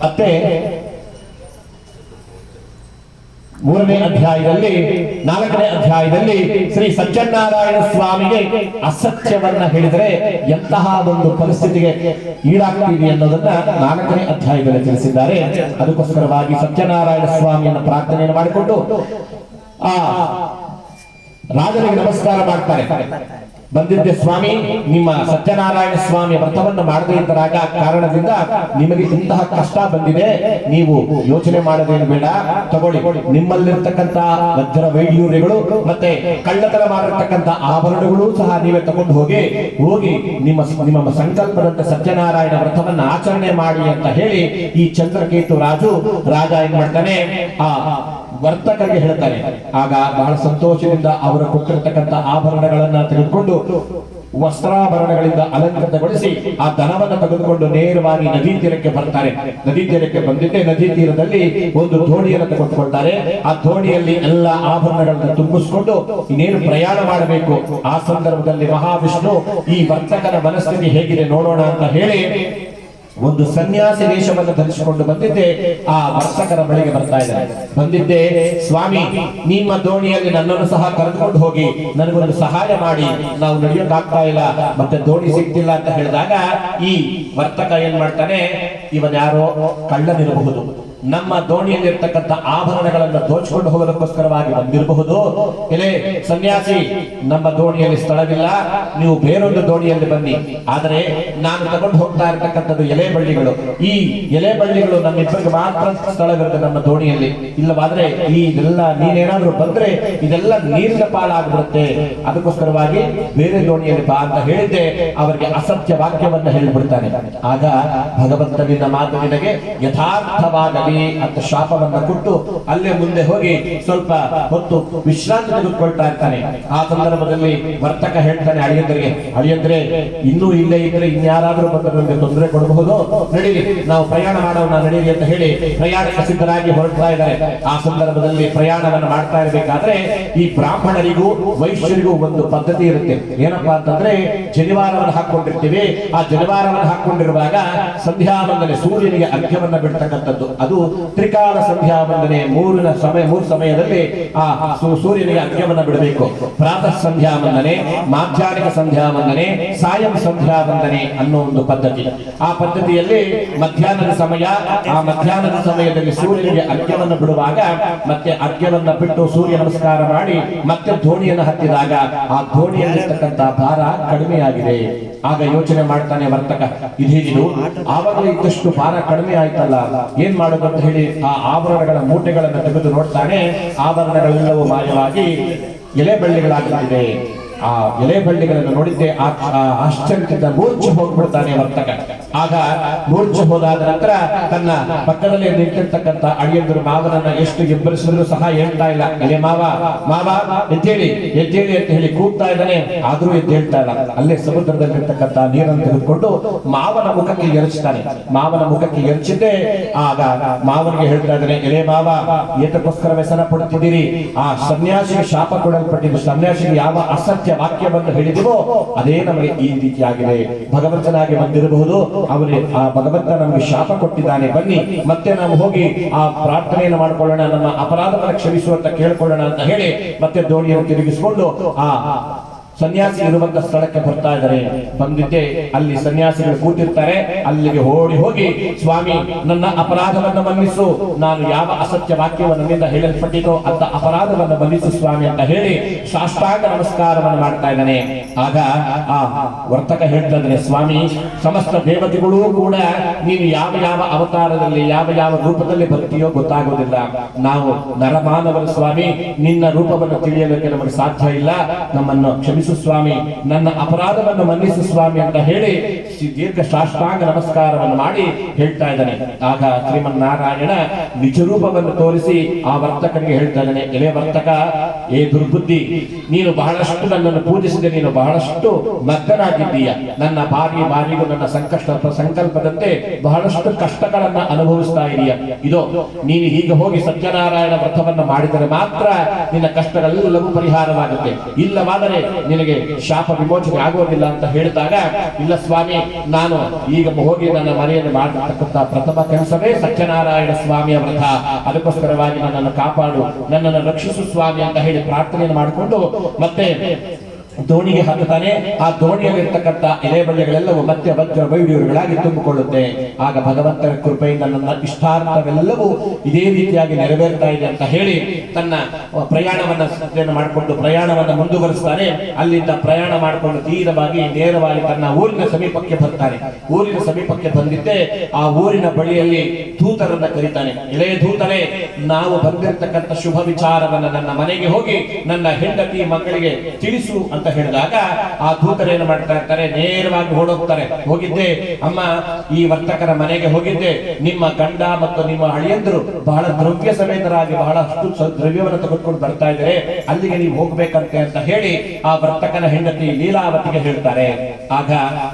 ಮತ್ತೆ 3ನೇ ಅಧ್ಯಾಯದಲ್ಲಿ 4ನೇ ಅಧ್ಯಾಯದಲ್ಲಿ ಶ್ರೀ ಸತ್ಯನಾರಾಯಣ ಸ್ವಾಮಿಗೆ ಅಸತ್ಯವನ್ನ ಹೇಳಿದರೆ ಎಂತಹ ಒಂದು ಪರಿಸ್ಥಿತಿಗೆ ಈಡಾಗ್ತೀವಿ ಅನ್ನೋದನ್ನ 4ನೇ ಅಧ್ಯಾಯದಲ್ಲಿ ತಿಳಿಸಿದ್ದಾರೆ. ಅದಕ್ಕೋಸ್ಕರವಾಗಿ ಸತ್ಯನಾರಾಯಣ ಸ್ವಾಮಿಯನ್ನು ಪ್ರಾರ್ಥನೆಯನ್ನು ಮಾಡಿಕೊಂಡು ಆ ರಾಜನಿಗೆ ನಮಸ್ಕಾರ ಮಾಡ್ತಾರೆ. ಬಂದಿದ್ದೆ ಸ್ವಾಮಿ, ನಿಮ್ಮ ಸತ್ಯನಾರಾಯಣ ಸ್ವಾಮಿ ವ್ರತವನ್ನು ಮಾಡದೇ ಇದ್ದರಾಗ ಕಾರಣದಿಂದ ನಿಮಗೆ ಇಂತಹ ಕಷ್ಟ ಬಂದಿದೆ, ನೀವು ಯೋಚನೆ ಮಾಡೋದೇನು ಬೇಡ, ತಗೊಳ್ಳಿ, ನಿಮ್ಮಲ್ಲಿರ್ತಕ್ಕಂಥ ವಜ್ರ ವೈಢೂರ್ಯಗಳು ಮತ್ತೆ ಕಳ್ಳತನ ಮಾಡಿರ್ತಕ್ಕಂಥ ಆಭರಣಗಳು ಸಹ ನೀವೇ ತಗೊಂಡು ಹೋಗಿ ನಿಮ್ಮ ಸಂಕಲ್ಪದಂತೆ ಸತ್ಯನಾರಾಯಣ ವ್ರತವನ್ನು ಆಚರಣೆ ಮಾಡಿ ಅಂತ ಹೇಳಿ ಈ ಚಂದ್ರಕೇತು ರಾಜ ಏನ್ ಮಾಡ್ತಾನೆ, ಆ ವರ್ತಕರಿಗೆ ಹೇಳ್ತಾನೆ. ಆಗ ಬಹಳ ಸಂತೋಷದಿಂದ ಅವರು ಕೊಟ್ಟಿರತಕ್ಕಂಥ ಆಭರಣಗಳನ್ನ ತೆಗೆದುಕೊಂಡು ವಸ್ತ್ರಾಭರಣಗಳಿಂದ ಅಲಂಕೃತಗೊಳಿಸಿ ಆ ಧನವನ್ನು ತೆಗೆದುಕೊಂಡು ನೇರವಾಗಿ ನದಿ ತೀರಕ್ಕೆ ಬರ್ತಾರೆ. ನದಿ ತೀರಕ್ಕೆ ಬಂದಿದ್ದೆ ನದಿ ತೀರದಲ್ಲಿ ಒಂದು ದೋಣಿಯನ್ನು ತೆಗೆದುಕೊಳ್ತಾರೆ. ಆ ದೋಣಿಯಲ್ಲಿ ಎಲ್ಲ ಆಭರಣಗಳನ್ನು ತುಂಬಿಸಿಕೊಂಡು ಇನ್ನೇನು ಪ್ರಯಾಣ ಮಾಡಬೇಕು. ಆ ಸಂದರ್ಭದಲ್ಲಿ ಮಹಾವಿಷ್ಣು ಈ ವರ್ತಕನ ಮನಸ್ಥಿತಿ ಹೇಗಿದೆ ನೋಡೋಣ ಅಂತ ಹೇಳಿ ಒಂದು ಸನ್ಯಾಸಿ ವೇಷವನ್ನು ಧರಿಸಿಕೊಂಡು ಬಂದಿದ್ದೆ ಆ ವರ್ತಕರ ಬಳಿಗೆ ಬರ್ತಾ ಇದ್ದಾರೆ. ಬಂದಿದ್ದೆ, ಸ್ವಾಮಿ ನಿಮ್ಮ ದೋಣಿಯಲ್ಲಿ ನನ್ನನ್ನು ಸಹ ಕರೆದುಕೊಂಡು ಹೋಗಿ ನನಗೊಂದು ಸಹಾಯ ಮಾಡಿ, ನಾವು ನಡೆಯೋಕ್ಕಾಗ್ತಾ ಇಲ್ಲ, ಮತ್ತೆ ದೋಣಿ ಸಿಗ್ತಿಲ್ಲ ಅಂತ ಹೇಳಿದಾಗ ಈ ವರ್ತಕ ಏನ್ ಮಾಡ್ತಾನೆ, ಇವನ್ಯಾರೋ ಕಳ್ಳನಿರಬಹುದು, ನಮ್ಮ ದೋಣಿಯಲ್ಲಿ ಇರ್ತಕ್ಕಂಥ ಆಭರಣಗಳನ್ನು ದೋಚಿಕೊಂಡು ಹೋಗೋದಕ್ಕೋಸ್ಕರವಾಗಿ ಬಂದಿರಬಹುದು. ಎಲೆ ಸನ್ಯಾಸಿ, ನಮ್ಮ ದೋಣಿಯಲ್ಲಿ ಸ್ಥಳವಿಲ್ಲ, ನೀವು ಬೇರೊಂದು ದೋಣಿಯಲ್ಲಿ ಬನ್ನಿ, ಆದರೆ ನಾನು ತಗೊಂಡು ಹೋಗ್ತಾ ಇರ್ತಕ್ಕಂಥದ್ದು ಎಲೆ ಬಳ್ಳಿಗಳು, ಈ ಎಲೆ ಬಳ್ಳಿಗಳು ನಮ್ಮಿಬ್ಬರಿಗೆ ಮಾತ್ರ ಸ್ಥಳವಿರುತ್ತೆ ನಮ್ಮ ದೋಣಿಯಲ್ಲಿ, ಇಲ್ಲವಾದ್ರೆ ಇದೆಲ್ಲ ನೀನೇನಾದ್ರೂ ಬಂದ್ರೆ ಇದೆಲ್ಲ ನೀರಿನ ಪಾಲಾಗ್ಬಿಡುತ್ತೆ, ಅದಕ್ಕೋಸ್ಕರವಾಗಿ ಬೇರೆ ದೋಣಿಯಲ್ಲಿ ಬಾ ಅಂತ ಹೇಳಿದ್ದೆ. ಅವರಿಗೆ ಅಸತ್ಯ ವಾಕ್ಯವನ್ನ ಹೇಳಿಬಿಡ್ತಾನೆ. ಆಗ ಭಗವಂತನಿಂದ ಮಾತು ನಿನಗೆ ಯಥಾರ್ಥವಾಗಲಿ ಅಂತ ಶಾಪವನ್ನ ಕೊಟ್ಟು ಅಲ್ಲೇ ಮುಂದೆ ಹೋಗಿ ಸ್ವಲ್ಪ ಹೊತ್ತು ವಿಶ್ರಾಂತಿ ತೆಗೆದುಕೊಳ್ತಾ ಇರ್ತಾನೆ. ಆ ಸಂದರ್ಭದಲ್ಲಿ ವರ್ತಕ ಹೇಳ್ತಾನೆ ಅಳಿಯಂದ್ರೆ ಇನ್ನೂ ಇಲ್ಲೇ ಇದ್ರೆ ಇನ್ಯಾರಾದ್ರೂ ಬಂದು ನಮಗೆ ತೊಂದರೆ ಕೊಡಬಹುದು, ನಡೀಲಿ ನಾವು ಪ್ರಯಾಣ ಮಾಡೋಣ ನಡೀಲಿ ಅಂತ ಹೇಳಿ ಪ್ರಯಾಣಕ್ಕೆ ಸಿದ್ಧರಾಗಿ ಹೊರಡ್ತಾ ಇದ್ದಾರೆ. ಆ ಸಂದರ್ಭದಲ್ಲಿ ಪ್ರಯಾಣವನ್ನು ಮಾಡ್ತಾ ಇರಬೇಕಾದ್ರೆ ಈ ಬ್ರಾಹ್ಮಣರಿಗೂ ವೈಶ್ಯರಿಗೂ ಒಂದು ಪದ್ಧತಿ ಇರುತ್ತೆ. ಏನಪ್ಪಾ ಅಂತಂದ್ರೆ ಜನಿವಾರವನ್ನು ಹಾಕೊಂಡಿರ್ತೀವಿ. ಆ ಜನಿವಾರವನ್ನು ಹಾಕೊಂಡಿರುವಾಗ ಸಂಧ್ಯಾ ವಂದನೆ, ಸೂರ್ಯನಿಗೆ ಅರ್ಘ್ಯವನ್ನ ಬಿಡ್ತಕ್ಕಂಥದ್ದು, ಅದು ತ್ರಿಕಾಲ ಸಂಧ್ಯಾ ವಂದನೆ. ಮೂರು ಸಮಯದಲ್ಲಿ ಆ ಸೂರ್ಯನಿಗೆ ಅರ್ಘ್ಯವನ್ನ ಬಿಡಬೇಕು. ಪ್ರಾತಃ ಸಂಧ್ಯಾ ವಂದನೆ, ಮಾಧ್ಯಾಹ್ನಿಕ ಸಂಧ್ಯಾ ವಂದನೆ, ಸಾಯಂ ಸಂಧ್ಯಾ ವಂದನೆ ಅನ್ನೋ ಒಂದು ಪದ್ಧತಿ. ಆ ಪದ್ಧತಿಯಲ್ಲಿ ಮಧ್ಯಾಹ್ನದ ಸಮಯದಲ್ಲಿ ಸೂರ್ಯನಿಗೆ ಅರ್ಘ್ಯವನ್ನು ಬಿಡುವಾಗ ಮತ್ತೆ ಅರ್ಘ್ಯವನ್ನ ಬಿಟ್ಟು ಸೂರ್ಯ ನಮಸ್ಕಾರ ಮಾಡಿ ಮತ್ತೆ ದೋಣಿಯನ್ನು ಹತ್ತಿದಾಗ ಆ ದೋಣಿಯಲ್ಲಿರ್ತಕ್ಕಂಥ ಭಾರ ಕಡಿಮೆಯಾಗಿದೆ. ಆಗ ಯೋಚನೆ ಮಾಡ್ತಾನೆ ವರ್ತಕ, ಇದೇನಿದು, ಆವಾಗಲೇ ಇದ್ದಷ್ಟು ಭಾರ ಕಡಿಮೆ ಆಯ್ತಲ್ಲ, ಏನ್ ಮಾಡೋದು ಅಂತ ಹೇಳಿ ಆ ಆಭರಣಗಳ ಮೂಟೆಗಳನ್ನು ತೆಗೆದು ನೋಡ್ತಾನೆ. ಆಭರಣಗಳೆಲ್ಲವೂ ಮಾಯವಾಗಿ ಎಲೆ ಬಳ್ಳಿಗಳಾಗುತ್ತಿದೆ. ಆ ಎಲೆ ಬಳ್ಳಿಗಳನ್ನು ನೋಡಿದ್ದೆ ಆಶ್ಚರ್ಯದಿಂದ ಮೂರ್ಛೆ ಹೋಗ್ಬಿಡ್ತಾನೆ ವರ್ತಕ. ಆಗ ಮೂರ್ಛೆ ಹೋದಾದ ನಂತರ ತನ್ನ ಪಕ್ಕದಲ್ಲಿ ನಿಂತಿರ್ತಕ್ಕಂಥ ಅಳಿಯಂದರು ಮಾವನನ್ನ ಎಷ್ಟು ಎಬ್ಬರಿಸಿದ್ರು ಸಹ ಹೇಳ್ತಾ ಇಲ್ಲ. ಎಲೆ ಮಾವ ಎದ್ದೇಳಿ ಅಂತ ಹೇಳಿ ಕೂಗ್ತಾ ಇದ್ದಾನೆ, ಆದ್ರೂ ಎದ್ದೇಳ್ತಾ ಇಲ್ಲ. ಅಲ್ಲೇ ಸಮುದ್ರದಲ್ಲಿರ್ತಕ್ಕಂಥ ನೀರನ್ನು ತೆಗೆದುಕೊಂಡು ಮಾವನ ಮುಖಕ್ಕೆ ಎರಚ್ತಾನೆ. ಮಾವನ ಮುಖಕ್ಕೆ ಎರಚಿದ್ದೆ ಆಗ ಮಾವನಿಗೆ ಹೇಳ್ತಾ ಇದ್ದಾನೆ, ಎಲೆ ಮಾವ ಏತಕ್ಕೋಸ್ಕರ ವ್ಯಸನ ಪಡುತ್ತಿದ್ದೀರಿ, ಆ ಸನ್ಯಾಸಿಗೆ ಶಾಪ ಕೊಡಲ್ಪಟ್ಟಿದ್ದು, ಸನ್ಯಾಸಿಗೆ ಯಾವ ಅಸತ್ಯ ವಾಕ್ಯವನ್ನು ಹೇಳಿದಿವೋ ಅದೇ ನಮಗೆ ಈ ರೀತಿಯಾಗಿದೆ. ಭಗವಂತನಾಗಿ ಬಂದಿರಬಹುದು, ಅವರೇ ಆ ಭಗವಂತ ನಮಗೆ ಶಾಪ ಕೊಟ್ಟಿದ್ದಾನೆ, ಬನ್ನಿ ಮತ್ತೆ ನಾವು ಹೋಗಿ ಆ ಪ್ರಾರ್ಥನೆಯನ್ನು ಮಾಡಿಕೊಳ್ಳೋಣ, ನಮ್ಮ ಅಪರಾಧವನ್ನು ಕ್ಷಮಿಸುವಂತ ಕೇಳಿಕೊಳ್ಳೋಣ ಅಂತ ಹೇಳಿ ಮತ್ತೆ ದೋಣಿಯನ್ನು ತಿರುಗಿಸಿಕೊಂಡು ಆ ಸನ್ಯಾಸಿ ಇರುವಂತ ಸ್ಥಳಕ್ಕೆ ಬರ್ತಾ ಇದ್ದಾರೆ. ಬಂದಿದ್ದೆ ಅಲ್ಲಿ ಸನ್ಯಾಸಿಗಳು ಕೂತಿರ್ತಾರೆ. ಅಲ್ಲಿಗೆ ಓಡಿ ಹೋಗಿ, ಸ್ವಾಮಿ ನನ್ನ ಅಪರಾಧವನ್ನು ಮನ್ನಿಸು, ನಾನು ಯಾವ ಅಸತ್ಯ ವಾಕ್ಯವನ್ನು ನನ್ನಿಂದ ಹೇಳಲ್ಪಟ್ಟಿತೋ ಅಂತ ಅಪರಾಧವನ್ನು ಮನ್ನಿಸು ಸ್ವಾಮಿ ಅಂತ ಹೇಳಿ ಸಾಷ್ಟಾಂಗ ನಮಸ್ಕಾರವನ್ನು ಮಾಡ್ತಾ ಇದ್ದಾನೆ. ಆಗ ಆ ವರ್ತಕ ಹೇಳ್ತಾ ಇದ್ದಾನೆ, ಸ್ವಾಮಿ ಸಮಸ್ತ ದೇವತೆಗಳು ಕೂಡ ನೀನು ಯಾವ ಅವತಾರದಲ್ಲಿ ಯಾವ ರೂಪದಲ್ಲಿ ಬರ್ತೀಯೋ ಗೊತ್ತಾಗೋದಿಲ್ಲ, ನಾವು ನರಮಾನವರು ಸ್ವಾಮಿ, ನಿನ್ನ ರೂಪವನ್ನು ತಿಳಿಯಲಿಕ್ಕೆ ನಮಗೆ ಸಾಧ್ಯ ಇಲ್ಲ, ನಮ್ಮನ್ನು ಕ್ಷಮಿಸ ಸ್ವಾಮಿ, ನನ್ನ ಅಪರಾಧವನ್ನು ಮನ್ನಿಸು ಸ್ವಾಮಿ ಅಂತ ಹೇಳಿ ದೀರ್ಘ ಸಾಷ್ಟಾಂಗ ನಮಸ್ಕಾರವನ್ನು ಮಾಡಿ ಹೇಳ್ತಾ ಇದ್ದಾನೆ. ಆಗ ಶ್ರೀಮನ್ನಾರಾಯಣ ನಿಜ ರೂಪವನ್ನು ತೋರಿಸಿ ಆ ವರ್ತಕನಿಗೆ ಹೇಳ್ತಾ ಇದ್ದಾನೆ, ಎಲೆ ವರ್ತಕ, ಏ ದುರ್ಬುದ್ಧಿ, ನೀನು ಬಹಳಷ್ಟು ನನ್ನನ್ನು ಪೂಜಿಸಿದೆ, ನೀನು ಬಹಳಷ್ಟು ಮಗ್ಗನಾಗಿದ್ದೀಯ, ನನ್ನ ಬಾರಿಗೂ ನನ್ನ ಸಂಕಲ್ಪದಂತೆ ಬಹಳಷ್ಟು ಕಷ್ಟಗಳನ್ನ ಅನುಭವಿಸ್ತಾ ಇದೀಯ. ಇದೋ ನೀನು ಈಗ ಹೋಗಿ ಸತ್ಯನಾರಾಯಣ ವ್ರತವನ್ನು ಮಾಡಿದರೆ ಮಾತ್ರ ನಿನ್ನ ಕಷ್ಟಗಳೆಲ್ಲವೂ ಪರಿಹಾರವಾಗುತ್ತೆ, ಇಲ್ಲವಾದರೆ ನಿನಗೆ ಶಾಪ ವಿಮೋಚನೆ ಆಗುವುದಿಲ್ಲ ಅಂತ ಹೇಳಿದಾಗ, ಇಲ್ಲ ಸ್ವಾಮಿ, ನಾನು ಈಗ ಹೋಗಿ ನನ್ನ ಮನೆಯಲ್ಲಿ ಮಾಡತಕ್ಕಂಥ ಪ್ರಥಮ ಕೆಲಸವೇ ಸತ್ಯನಾರಾಯಣ ಸ್ವಾಮಿಯ ವ್ರತ, ಅದಕ್ಕೋಸ್ಕರವಾಗಿ ನನ್ನನ್ನು ಕಾಪಾಡು, ನನ್ನನ್ನು ರಕ್ಷಿಸು ಸ್ವಾಮಿ ಅಂತ ಹೇಳಿ ಪ್ರಾರ್ಥನೆಯನ್ನು ಮಾಡಿಕೊಂಡು ಮತ್ತೆ ದೋಣಿಗೆ ಹಾಕುತ್ತಾನೆ. ಆ ದೋಣಿಯಲ್ಲಿರ್ತಕ್ಕಂಥ ಎಲೆ ಬಳ್ಳಿಗಳೆಲ್ಲವೂ ಮತ್ತೆ ವಜ್ರ ವೈಢೂರ್ಯಗಳಾಗಿ ತುಂಬಿಕೊಳ್ಳುತ್ತೆ. ಆಗ ಭಗವಂತನ ಕೃಪೆಯಿಂದ ನನ್ನ ಇಷ್ಟಾರ್ಥವೆಲ್ಲವೂ ಇದೇ ರೀತಿಯಾಗಿ ನೆರವೇರ್ತಾ ಇದೆ ಅಂತ ಹೇಳಿ ತನ್ನ ಪ್ರಯಾಣವನ್ನು ಮುಂದುವರಿಸ್ತಾನೆ. ಅಲ್ಲಿಂದ ಪ್ರಯಾಣ ಮಾಡಿಕೊಂಡು ನೇರವಾಗಿ ತನ್ನ ಊರಿನ ಸಮೀಪಕ್ಕೆ ಬರ್ತಾನೆ. ಊರಿನ ಸಮೀಪಕ್ಕೆ ಬಂದಿದ್ದೆ ಆ ಊರಿನ ಬಳಿಯಲ್ಲಿ ದೂತರನ್ನ ಕರೀತಾನೆ. ಎಲೆ ದೂತರೇ, ನಾವು ಬಂದಿರತಕ್ಕಂಥ ಶುಭ ವಿಚಾರವನ್ನ ನನ್ನ ಮನೆಗೆ ಹೋಗಿ ನನ್ನ ಹೆಂಡತಿ ಮಕ್ಕಳಿಗೆ ತಿಳಿಸು ಅಂತ ಹೇಳಿದಾಗ, ಆ ದೂತರೇನು ಮಾಡ್ತಾ ಇರ್ತಾರೆ, ನೇರವಾಗಿ ಓಡೋಗ್ತಾರೆ. ಹೋಗಿದ್ದೆ ಅಮ್ಮ, ಈ ವರ್ತಕರ ಮನೆಗೆ ಹೋಗಿದ್ದೆ, ನಿಮ್ಮ ಗಂಡ ಮತ್ತು ನಿಮ್ಮ ಅಳಿಯಂದರು ಬಹಳ ದ್ರವ್ಯ ಸಮೇತರಾಗಿ ಬಹಳಷ್ಟು ದ್ರವ್ಯವನ್ನು ತೆಗೆದುಕೊಂಡು ಬರ್ತಾ ಇದ್ದಾರೆ, ಅಲ್ಲಿಗೆ ನೀವು ಹೋಗ್ಬೇಕಂತೆ ಅಂತ ಹೇಳಿ ಆ ವರ್ತಕನ ಹೆಂಡತಿ ಲೀಲಾವತಿಗೆ ಹೇಳ್ತಾರೆ. ಆಗ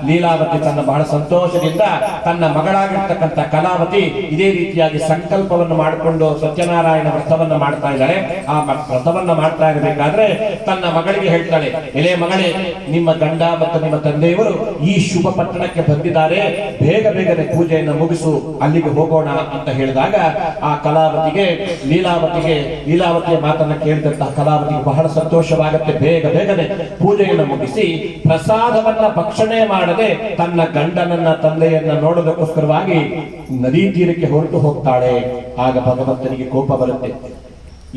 ಲೀಲಾವತಿ ತನ್ನ ಬಹಳ ಸಂತೋಷದಿಂದ ತನ್ನ ಮಗಳಾಗಿರ್ತಕ್ಕಂಥ ಕಲಾವತಿ ಇದೇ ರೀತಿಯಾಗಿ ಸಂಕಲ್ಪವನ್ನು ಮಾಡಿಕೊಂಡು ಸತ್ಯನಾರಾಯಣ ವ್ರತವನ್ನ ಮಾಡ್ತಾ ಇದ್ದಾಳೆ. ಆ ವ್ರತವನ್ನ ಮಾಡ್ತಾ ಇರಬೇಕಾದ್ರೆ ತನ್ನ ಮಗಳಿಗೆ ಹೇಳ್ತಾಳೆ, ಎಲೆ ಮಗಳೇ, ನಿಮ್ಮ ಗಂಡ ಮತ್ತು ನಿಮ್ಮ ತಂದೆಯವರು ಈ ಶುಭ ಪಟ್ಟಣಕ್ಕೆ ಬಂದಿದ್ದಾರೆ, ಬೇಗನೆ ಪೂಜೆಯನ್ನು ಮುಗಿಸು, ಅಲ್ಲಿಗೆ ಹೋಗೋಣ ಅಂತ ಹೇಳಿದಾಗ ಆ ಲೀಲಾವತಿಯ ಮಾತನ್ನ ಕೇಳಿದಂತಹ ಕಲಾವತಿಗೆ ಬಹಳ ಸಂತೋಷವಾಗುತ್ತೆ. ಬೇಗನೆ ಪೂಜೆಯನ್ನು ಮುಗಿಸಿ ಪ್ರಸಾದವನ್ನ ಭಕ್ಷಣೆ ಮಾಡದೆ ತನ್ನ ಗಂಡನನ್ನ ತಂದೆಯನ್ನ ನೋಡೋದಕ್ಕೋಸ್ಕರವಾಗಿ ನದಿ ತೀರಕ್ಕೆ ಹೊರಟು ಹೋಗ್ತಾಳೆ. ಆಗ ಭಗವಂತನಿಗೆ ಕೋಪ ಬರುತ್ತೆ.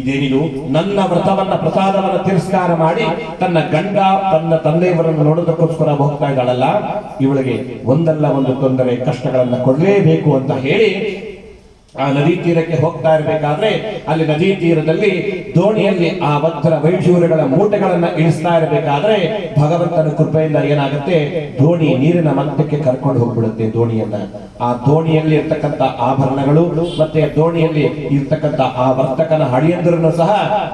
ಇದೇನಿದು, ನನ್ನ ಪ್ರಸಾದವನ್ನ ತಿರಸ್ಕಾರ ಮಾಡಿ ತನ್ನ ಗಂಡ ತನ್ನ ತಂದೆಯವರನ್ನು ನೋಡೋದಕ್ಕೋಸ್ಕರ ಹೋಗ್ತಾ ಇದ್ದಾಳಲ್ಲ, ಇವಳಿಗೆ ಒಂದಲ್ಲ ಒಂದು ತೊಂದರೆ ಕಷ್ಟಗಳನ್ನ ಕೊಡಲೇಬೇಕು ಅಂತ ಹೇಳಿ ಆ ನದಿ ತೀರಕ್ಕೆ ಹೋಗ್ತಾ ಇರಬೇಕಾದ್ರೆ ಅಲ್ಲಿ ನದಿ ತೀರದಲ್ಲಿ ದೋಣಿಯಲ್ಲಿ ಆ ವಜ್ರ ವೈಢೂರ್ಯಗಳ ಮೂಟೆಗಳನ್ನ ಇಳಿಸ್ತಾ ಇರಬೇಕಾದ್ರೆ ಭಗವಂತನ ಕೃಪೆಯಿಂದ ಏನಾಗುತ್ತೆ, ದೋಣಿ ನೀರಿನ ಮಟ್ಟಕ್ಕೆ ಕರ್ಕೊಂಡು ಹೋಗ್ಬಿಡುತ್ತೆ ದೋಣಿಯನ್ನ. ಆ ದೋಣಿಯಲ್ಲಿ ಇರ್ತಕ್ಕಂಥ ಆಭರಣಗಳು ಮತ್ತೆ ದೋಣಿಯಲ್ಲಿ ಇರ್ತಕ್ಕಂಥ ಆ ವರ್ತಕನ ಅಳಿಯಂದರನ್ನು ಸಹ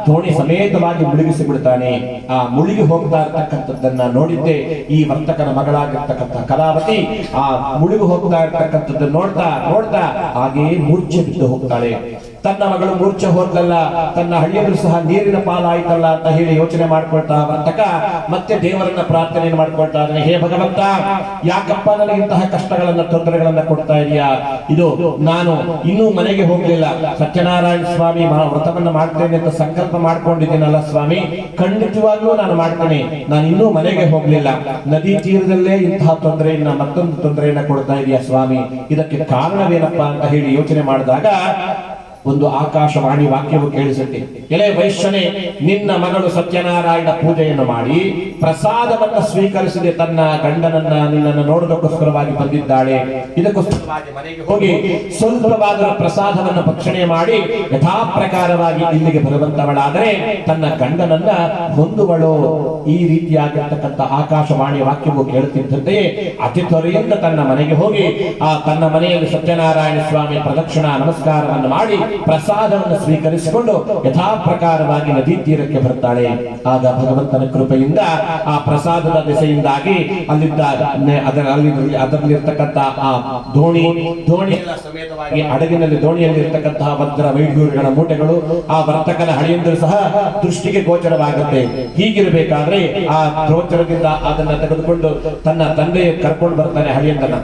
ದೋಣಿ ಸಮೇತವಾಗಿ ಮುಳುಗಿಸಿ ಬಿಡ್ತಾನೆ. ಆ ಮುಳುಗಿ ಹೋಗ್ತಾ ಇರ್ತಕ್ಕಂಥದ್ದನ್ನ ನೋಡಿದ್ದೆ ಈ ವರ್ತಕನ ಮಗಳಾಗಿರ್ತಕ್ಕಂಥ ಕಲಾವತಿ. ಆ ಮುಳುಗಿ ಹೋಗ್ತಾ ಇರ್ತಕ್ಕಂಥದ್ದು ನೋಡ್ತಾ ಹಾಗೆ ಮೂರ್ಛೆ ಬಿದ್ದು ಹೋಗ್ತಾಳೆ. ತನ್ನ ಮಗಳು ಮೂರ್ಛೆ ಹೋದ್ಲಲ್ಲ, ತನ್ನ ಹಳ್ಳಿಯರು ಸಹ ನೀರಿನ ಪಾಲಾಯ್ತಲ್ಲ ಅಂತ ಹೇಳಿ ಯೋಚನೆ ಮಾಡ್ಕೊಳ್ತಾ ವರ್ತಕ ಮತ್ತೆ ದೇವರನ್ನ ಪ್ರಾರ್ಥನೆ ಮಾಡ್ಕೊಳ್ತಾ ಇದ್ದಾನೆ. ಹೇ ಭಗವಂತ, ಯಾಕಪ್ಪ ನನಗೆ ಇಂತಹ ಕಷ್ಟಗಳನ್ನ ತೊಂದರೆಗಳನ್ನ ಕೊಡ್ತಾ ಇದೆಯಾ? ಇದು ನಾನು ಇನ್ನೂ ಮನೆಗೆ ಹೋಗ್ಲಿಲ್ಲ, ಸತ್ಯನಾರಾಯಣ ಸ್ವಾಮಿ ವ್ರತವನ್ನ ಮಾಡ್ತೇನೆ ಅಂತ ಸಂಕಲ್ಪ ಮಾಡ್ಕೊಂಡಿದ್ದೀನಲ್ಲ ಸ್ವಾಮಿ, ಖಂಡಿತವಾಗ್ಲೂ ನಾನು ಮಾಡ್ತೇನೆ, ನಾನು ಇನ್ನೂ ಮನೆಗೆ ಹೋಗ್ಲಿಲ್ಲ, ನದಿ ತೀರದಲ್ಲೇ ಇಂತಹ ತೊಂದರೆಯನ್ನ ಮತ್ತೊಂದು ತೊಂದರೆಯನ್ನ ಕೊಡ್ತಾ ಇದೆಯಾ ಸ್ವಾಮಿ, ಇದಕ್ಕೆ ಕಾರಣವೇನಪ್ಪಾ ಅಂತ ಹೇಳಿ ಯೋಚನೆ ಮಾಡಿದಾಗ ಒಂದು ಆಕಾಶವಾಣಿ ವಾಕ್ಯವು ಕೇಳಿಸುತ್ತೆ. ಎಲೆ ವೈಶ್ಯನೇ, ನಿನ್ನ ಮಗಳು ಸತ್ಯನಾರಾಯಣ ಪೂಜೆಯನ್ನು ಮಾಡಿ ಪ್ರಸಾದವನ್ನು ಸ್ವೀಕರಿಸದೆ ತನ್ನ ಗಂಡನನ್ನ ನಿನ್ನನ್ನು ನೋಡೋದಕ್ಕೋಸ್ಕರವಾಗಿ ಬಂದಿದ್ದಾಳೆ. ಇದಕ್ಕೋಸ್ಕರವಾಗಿ ಮನೆಗೆ ಹೋಗಿ ಸ್ವಲ್ಪವಾದ ಪ್ರಸಾದವನ್ನು ಭಕ್ಷಣೆ ಮಾಡಿ ಯಥಾ ಪ್ರಕಾರವಾಗಿ ಇಲ್ಲಿಗೆ ಬರುವಂತವಳಾದರೆ ತನ್ನ ಗಂಡನನ್ನ ಹೊಂದುವಳು. ಈ ರೀತಿಯಾಗಿರ್ತಕ್ಕಂಥ ಆಕಾಶವಾಣಿ ವಾಕ್ಯವು ಕೇಳುತ್ತಿದ್ದಂತೆಯೇ ಅತಿ ತ್ವರೆಯಿಂದ ತನ್ನ ಮನೆಗೆ ಹೋಗಿ ತನ್ನ ಮನೆಯಲ್ಲಿ ಸತ್ಯನಾರಾಯಣ ಸ್ವಾಮಿ ಪ್ರದಕ್ಷಿಣಾ ನಮಸ್ಕಾರವನ್ನು ಮಾಡಿ ಪ್ರಸಾದವನ್ನು ಸ್ವೀಕರಿಸಿಕೊಂಡು ಯಥಾ ಪ್ರಕಾರವಾಗಿ ನದಿ ತೀರಕ್ಕೆ ಬರ್ತಾಳೆ. ಆಗ ಭಗವಂತನ ಕೃಪೆಯಿಂದ ಆ ಪ್ರಸಾದದ ದೆಸೆಯಿಂದಾಗಿ ಅದರಲ್ಲಿರ್ತಕ್ಕಂಥ ಆ ದೋಣಿಯೆಲ್ಲ ಸಮೇತವಾಗಿ ಹಡಗಿನಲ್ಲಿ ದೋಣಿಯಲ್ಲಿ ಇರ್ತಕ್ಕಂತಹ ವಜ್ರ ವೈಢೂರ್ಯಗಳ ಮೂಟೆಗಳು ಆ ವರ್ತಕನ ಹಳಿಯಂದರು ಸಹ ದೃಷ್ಟಿಗೆ ಗೋಚರವಾಗುತ್ತೆ. ಹೀಗಿರಬೇಕಾದ್ರೆ ಆ ಗೋಚರದಿಂದ ಅದನ್ನ ತೆಗೆದುಕೊಂಡು ತನ್ನ ತಂದೆ ಕರ್ಕೊಂಡು ಬರ್ತಾನೆ. ಹಳಿಯಂದನ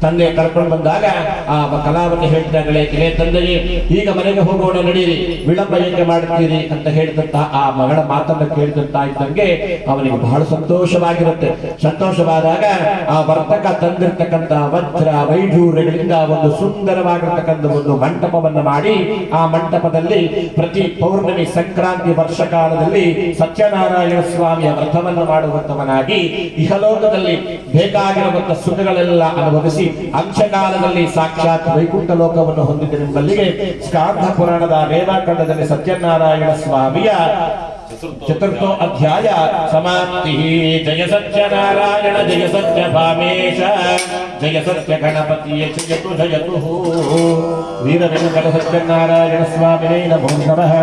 ತಂದೆ ಕರ್ಕೊಂಡು ಬಂದಾಗ ಆ ಕಲಾವತಿ ಹೇಳ್ತಾಗಲೇ, ಇದೇ ತಂದೆಗೆ ಈಗ ಮನೆಗೆ ಹೋಗೋಣ ನಡೀರಿ, ವಿಳಂಬ ಹೇಗೆ ಮಾಡುತ್ತೀರಿ ಅಂತ ಹೇಳಿದಂತ ಆ ಮಗಳ ಮಾತನ್ನು ಕೇಳಿದಂತ ಇದ್ದಂಗೆ ಅವನಿಗೆ ಬಹಳ ಸಂತೋಷವಾಗಿರುತ್ತೆ. ಸಂತೋಷವಾದಾಗ ಆ ವರ್ತಕ ತಂದಿರ್ತಕ್ಕಂಥ ವಜ್ರ ವೈಢೂರ್ಯಗಳಿಂದ ಒಂದು ಸುಂದರವಾಗಿರ್ತಕ್ಕಂಥ ಒಂದು ಮಂಟಪವನ್ನು ಮಾಡಿ ಆ ಮಂಟಪದಲ್ಲಿ ಪ್ರತಿ ಪೌರ್ಣಮಿ ಸಂಕ್ರಾಂತಿ ವರ್ಷ ಕಾಲದಲ್ಲಿ ಸತ್ಯನಾರಾಯಣ ಸ್ವಾಮಿಯ ವ್ರತವನ್ನು ಮಾಡುವಂತವನಾಗಿ ಇಹಲೋಕದಲ್ಲಿ ಬೇಕಾಗಿರುವಂತ ಸುಖಗಳೆಲ್ಲ ಅನುಭವಿಸಿ ಅಂಶಕಾಲದಲ್ಲಿ ಸಾಕ್ಷಾತ್ ವೈಕುಂಠ ಲೋಕವನ್ನು ಹೊಂದಿದ್ದನೆಂಬಲ್ಲಿಗೆ ಸ್ಕಾಂಧ ಪುರಾಣದ ರೇವಾಖಂಡದಲ್ಲಿ ಸತ್ಯನಾರಾಯಣ ಸ್ವಾಮಿಯ ಚತುರ್ಥೋ ಅಧ್ಯಾಯ ಸಮಾಪ್ತಿ. ಜಯ ಸತ್ಯನಾರಾಯಣ ಜಯ ಸತ್ಯ ಭಾಮೇಶ ಜಯ ಸತ್ಯ ಗಣಪತಿಯ ಜಯತು ವೀರ ವೆಂಕಟ ಸತ್ಯನಾರಾಯಣ ಸ್ವಾಮಿನೇ ನಮೋ ನಮಃ.